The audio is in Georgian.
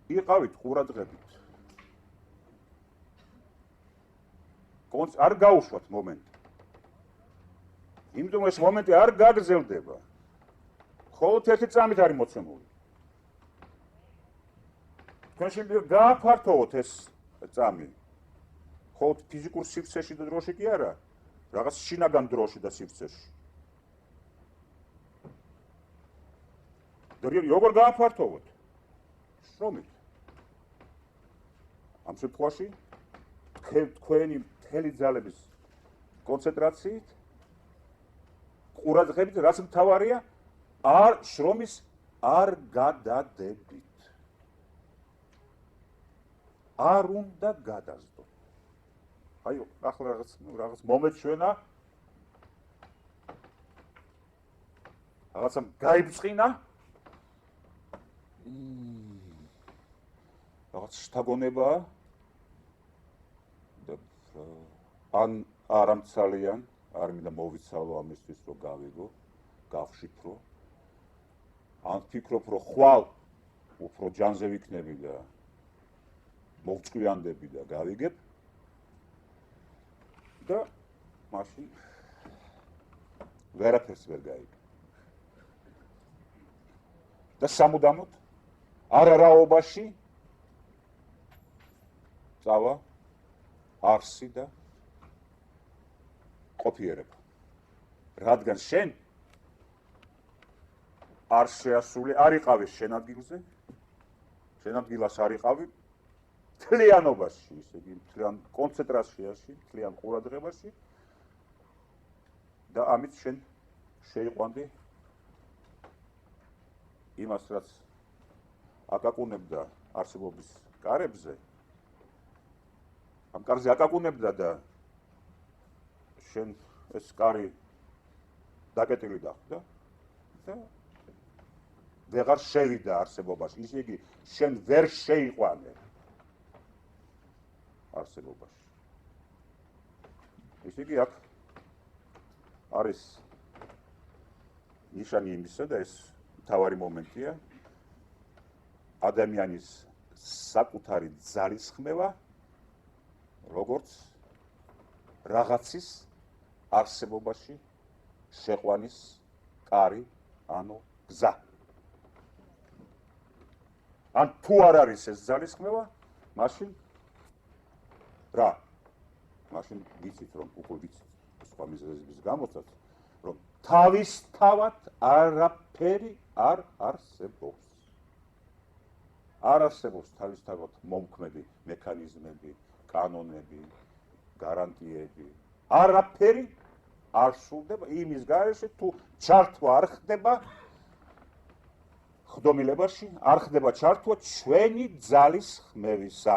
იყავით ყურადღებით. არ გაუშვათ მომენტი. იმიტომ ეს მომენტი არ გაგრძელდება. მხოლოდ ერთი წამით არის მოცემული. თქვენ შეიძლება გააფართოვოთ ეს წამი. მხოლოდ ფიზიკურ სივრცეში და დროში კი არა, რაღაც შინაგან დროში და სივრცეში. როგორ გააფართოვოთ? შრომით. ამ შემთხვევაში თქვენი მთელი ძალების კონცენტრაციით, ყურადღებით, რაც მთავარია, შრომის არ გადადებით. არ უნდა გადასდოთ. აი, ახლა რაღაც მომენტ ჩვენა რაღაცა გაიბწყინა რაღაც შთაგონებაა და ან არამცალიან, არ მინდა მოვიცალო ამისთვის, რომ გავიგო, გავშიფრო. ან ფიქრობ, რომ ხვალ უფრო ჯანზე ვიქნები და მოვწყვიანდები და გავიგებ და მაშინ ვერაფერს ვერ გაიგებ. და სამუდამოდ არარაობაში წავა არსი და ყოფიერება. რადგან შენ არ შეასრულე, არ იყავი შენ ადგილზე, შენ ადგილას არ იყავი მთლიანობაში, ისე იგი მთლიან კონცენტრაციაში, მთლიან ყურადღებაში და ამით შენ შეიყვანდი იმას, რაც აკაკუნებდა არსებობის კარებზე, ამ კარზე აკაკუნებდა და შენ ეს კარი დაკეტილი დახვდა და ვეღარ შევიდა არსებობაში, ისე იგი შენ ვერ შეიყვანე არსებობაში. ისე იგი აქ არის ნიშანი იმისა და ეს მთავარი მომენტია ადამიანის საკუთარი ძალისხმევა, როგორც რაღაცის არსებობაში შეყვანის კარი, ანუ გზა. ან თუ არ არის ეს ძალისხმევა, მაშინ რა? მაშინ ვიცით, რომ უკვე ვიცით სხვა მიზეზების გამოცდაც, რომ თავისთავად არაფერი არ არსებობს. არ არსებობს თავისთავად მომქმედი მექანიზმები, კანონები, გარანტიები. არაფერი არ სრულდება იმის გარეშე, თუ ჩართვა არ ხდება ხდომილებაში, არ ხდება ჩართვა ჩვენი ძალის ხმევისა.